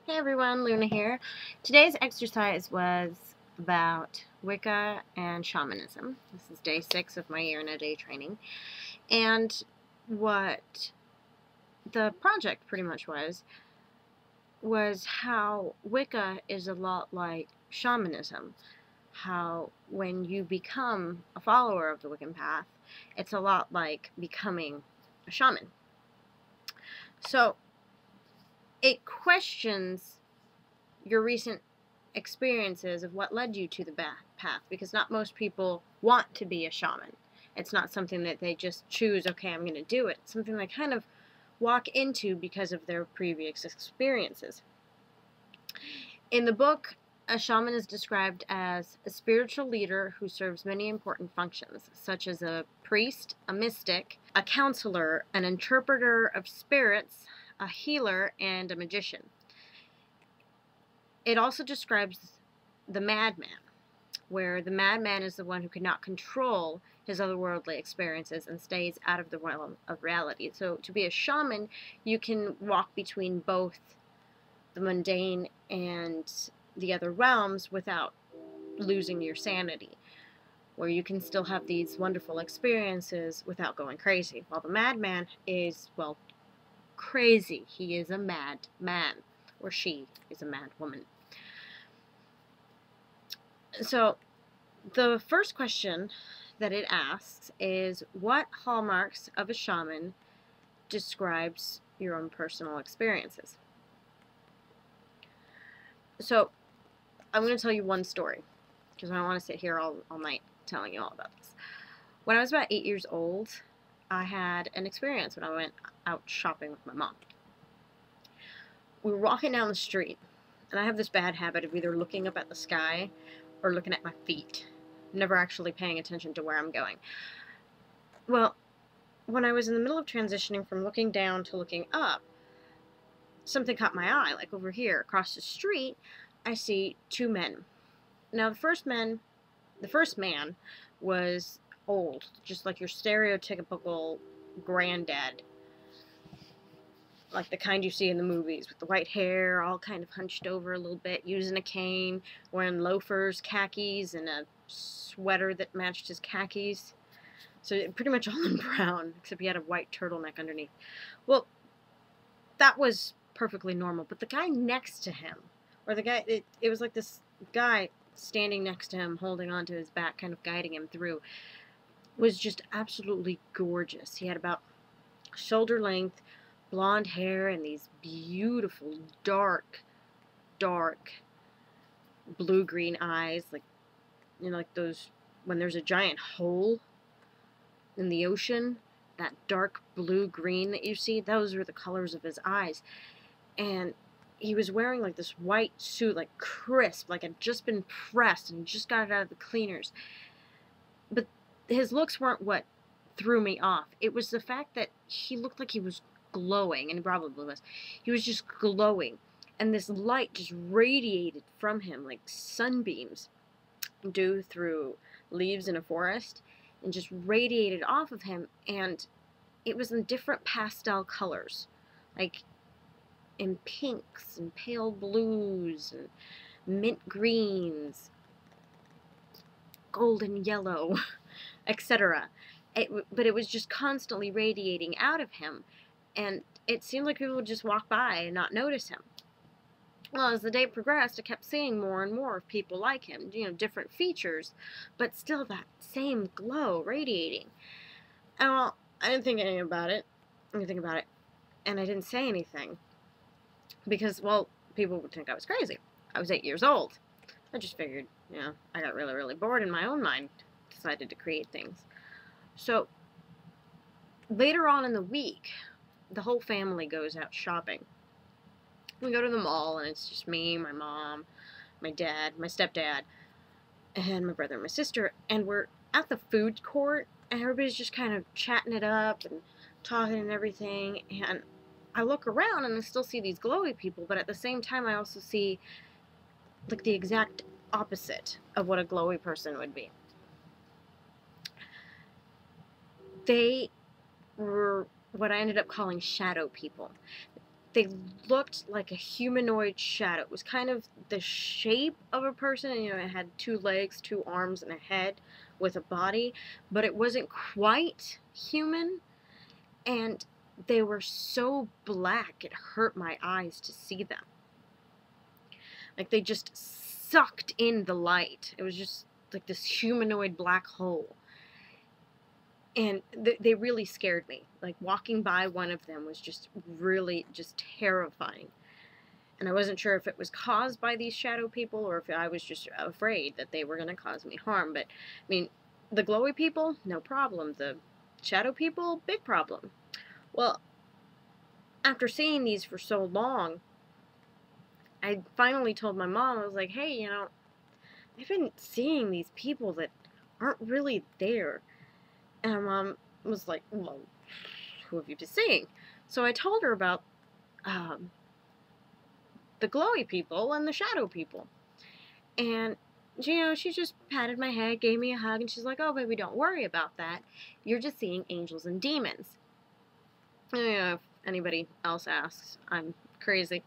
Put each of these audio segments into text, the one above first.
Hey everyone, Luna here. Today's exercise was about Wicca and shamanism. This is day 6 of my year in a day training. And what the project pretty much was how Wicca is a lot like shamanism. How when you become a follower of the Wiccan path, it's a lot like becoming a shaman. So it questions your recent experiences of what led you to the path, because not most people want to be a shaman. It's not something that they just choose, okay, I'm going to do it. It's something they kind of walk into because of their previous experiences. In the book, a shaman is described as a spiritual leader who serves many important functions, such as a priest, a mystic, a counselor, an interpreter of spirits, a healer, and a magician. It also describes the madman, where the madman is the one who cannot control his otherworldly experiences and stays out of the realm of reality. So to be a shaman, you can walk between both the mundane and the other realms without losing your sanity, where you can still have these wonderful experiences without going crazy. While the madman is, well, crazy. He is a mad man, or she is a mad woman. So the first question that it asks is, what hallmarks of a shaman describes your own personal experiences? So I'm going to tell you one story, because I don't want to sit here all night telling you all about this. When I was about 8 years old, I had an experience when I went out shopping with my mom. We were walking down the street, and I have this bad habit of either looking up at the sky or looking at my feet, never actually paying attention to where I'm going. Well, when I was in the middle of transitioning from looking down to looking up, something caught my eye. Like over here, across the street, I see two men. Now, the first man was old, just like your stereotypical granddad, like the kind you see in the movies, with the white hair, all kind of hunched over a little bit, using a cane, wearing loafers, khakis, and a sweater that matched his khakis. So pretty much all in brown, except he had a white turtleneck underneath. Well, that was perfectly normal. But the guy next to him, or the guy, it was like this guy standing next to him, holding onto his back, kind of guiding him through, was just absolutely gorgeous. He had about shoulder length blonde hair and these beautiful dark blue-green eyes, like, you know, like those when there's a giant hole in the ocean, that dark blue-green that you see, those were the colors of his eyes. And he was wearing like this white suit, like crisp, like had just been pressed and just got it out of the cleaners. But his looks weren't what threw me off. It was the fact that he looked like he was glowing, and he probably was. He was just glowing, and this light just radiated from him like sunbeams do through leaves in a forest, and just radiated off of him. And it was in different pastel colors, like in pinks and pale blues and mint greens, golden yellow, etc. But it was just constantly radiating out of him, and it seemed like people would just walk by and not notice him. Well, as the day progressed, I kept seeing more and more of people like him, you know, different features, but still that same glow radiating. And well, I didn't think anything about it, and I didn't say anything, because, well, people would think I was crazy. I was 8 years old. I just figured, you know, I got really, really bored in my own mind, decided to create things. So, later on in the week, the whole family goes out shopping. We go to the mall, and it's just me, my mom, my dad, my stepdad, and my brother and my sister, and we're at the food court, and everybody's just kind of chatting it up and talking and everything, and I look around, and I still see these glowy people, but at the same time, I also see, like, the exact opposite of what a glowy person would be. They were what I ended up calling shadow people. they looked like a humanoid shadow. It was kind of the shape of a person. You know, it had 2 legs, 2 arms, and a head with a body, but it wasn't quite human. And they were so black, it hurt my eyes to see them. Like, they just sucked in the light. It was just like this humanoid black hole. And they really scared me. Like, walking by one of them was just really just terrifying. And I wasn't sure if it was caused by these shadow people or if I was just afraid that they were going to cause me harm. But, I mean, the glowy people, no problem. The shadow people, big problem. Well, after seeing these for so long, I finally told my mom, I was like, hey, you know, I've been seeing these people that aren't really there. And my mom was like, well, who have you been seeing? So I told her about the glowy people and the shadow people. And, you know, she just patted my head, gave me a hug, and she's like, oh, baby, don't worry about that. You're just seeing angels and demons. And, you know, if anybody else asks, I'm crazy.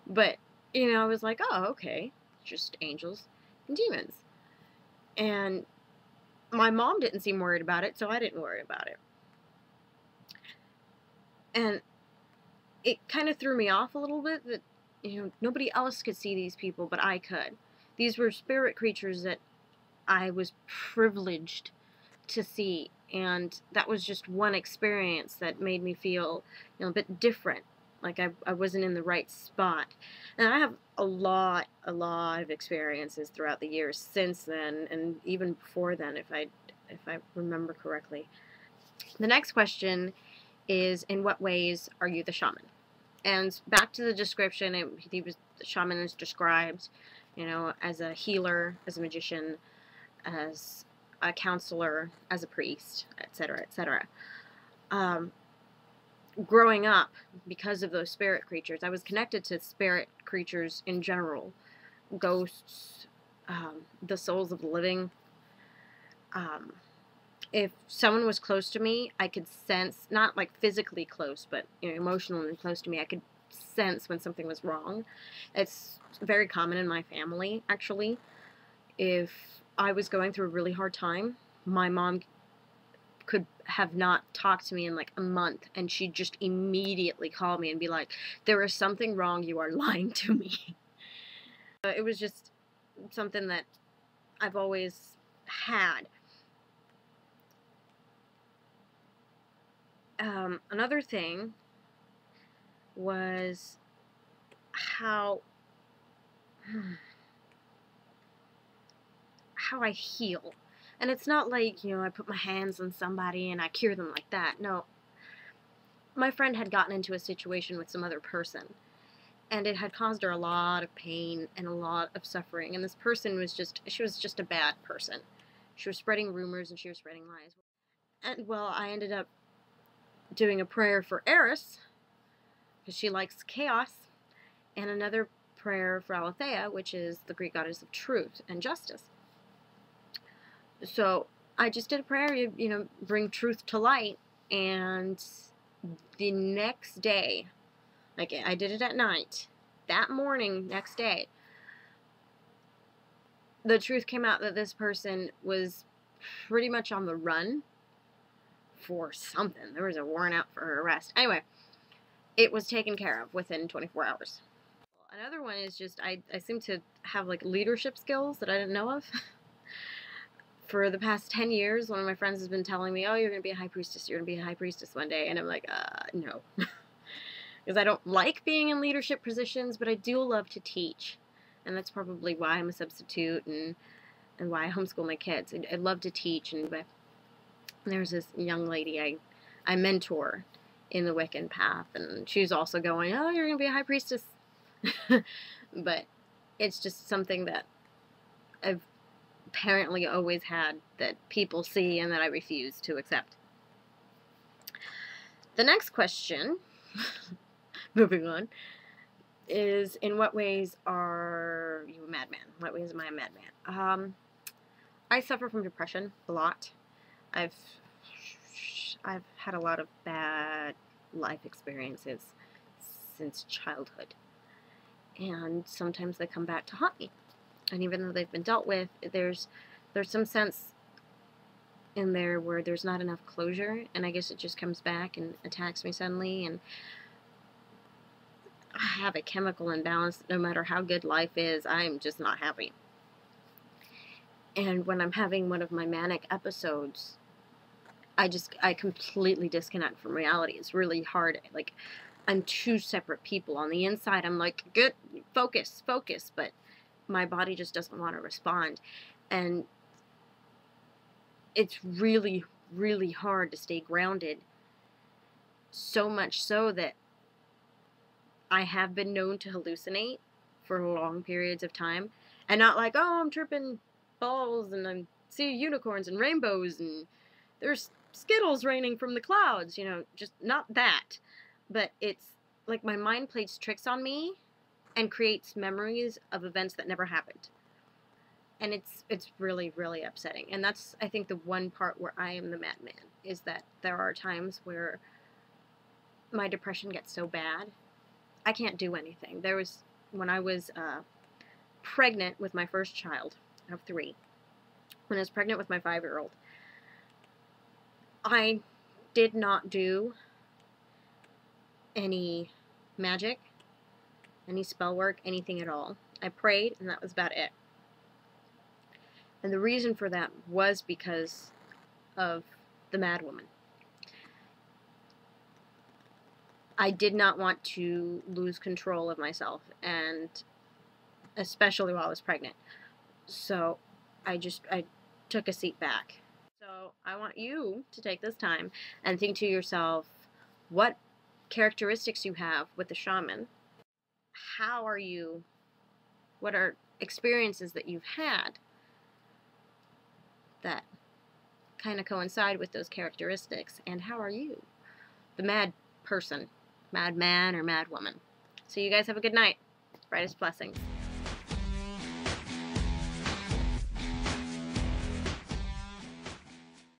But, you know, I was like, oh, okay, just angels and demons. And my mom didn't seem worried about it, so I didn't worry about it. And it kind of threw me off a little bit that, you know, nobody else could see these people, but I could. These were spirit creatures that I was privileged to see, and that was just one experience that made me feel, you know, a bit different, like I wasn't in the right spot. And I have a lot of experiences throughout the years since then, and even before then, if I remember correctly. The next question is, in what ways are you the shaman? And back to the description, the shaman is described, you know, as a healer, as a magician, as a counselor, as a priest, etc., etc. Growing up, because of those spirit creatures, I was connected to spirit creatures in general, ghosts, the souls of the living. If someone was close to me, I could sense, not like physically close, but, you know, emotionally close to me, I could sense when something was wrong. It's very common in my family, actually. If I was going through a really hard time, my mom could have not talked to me in like a month, and she'd just immediately call me and be like, there is something wrong, you are lying to me. It was just something that I've always had. Another thing was how I heal. And it's not like, you know, I put my hands on somebody and I cure them like that. No. My friend had gotten into a situation with some other person, and it had caused her a lot of pain and a lot of suffering. And this person was she was just a bad person. She was spreading rumors and she was spreading lies. And, well, I ended up doing a prayer for Eris, because she likes chaos, and another prayer for Aletheia, which is the Greek goddess of truth and justice. So I just did a prayer, you know, bring truth to light, and the next day, like, I did it at night, that morning, next day, the truth came out that this person was pretty much on the run for something. There was a warrant out for her arrest. Anyway, it was taken care of within 24 hours. Another one is just, I seem to have, like, leadership skills that I didn't know of. For the past 10 years, one of my friends has been telling me, oh, you're going to be a high priestess, you're going to be a high priestess one day. And I'm like, no. Because I don't like being in leadership positions, but I do love to teach. And that's probably why I'm a substitute and why I homeschool my kids. I love to teach. And there's this young lady I mentor in the Wiccan path, and she's also going, oh, you're going to be a high priestess. But it's just something that I've apparently always had, that people see and that I refuse to accept. The next question, moving on, is, in what ways are you a madman? What ways am I a madman? I suffer from depression a lot. I've had a lot of bad life experiences since childhood. And sometimes they come back to haunt me. And even though they've been dealt with, there's some sense in there where there's not enough closure, and I guess it just comes back and attacks me suddenly, and I have a chemical imbalance. No matter how good life is, I'm just not happy. And when I'm having one of my manic episodes, I completely disconnect from reality. It's really hard. Like, I'm two separate people. On the inside, I'm like, good, focus, but my body just doesn't want to respond. And it's really, really hard to stay grounded. So much so that I have been known to hallucinate for long periods of time. And not like, oh, I'm tripping balls and I see unicorns and rainbows and there's Skittles raining from the clouds, you know, just not that. But it's like my mind plays tricks on me and creates memories of events that never happened. And it's really, really upsetting. And that's, I think, the one part where I am the madman, is that there are times where my depression gets so bad, I can't do anything. There was, when I was pregnant with my first child of 3, when I was pregnant with my 5-year-old, I did not do any magic, any spell work, anything at all. I prayed, and that was about it. And the reason for that was because of the mad woman. I did not want to lose control of myself, and especially while I was pregnant. So I took a seat back. So I want you to take this time and think to yourself what characteristics you have with the shaman. What are experiences that you've had that kind of coincide with those characteristics, and how are you, the mad person, mad man or mad woman? So you guys have a good night. Brightest blessings.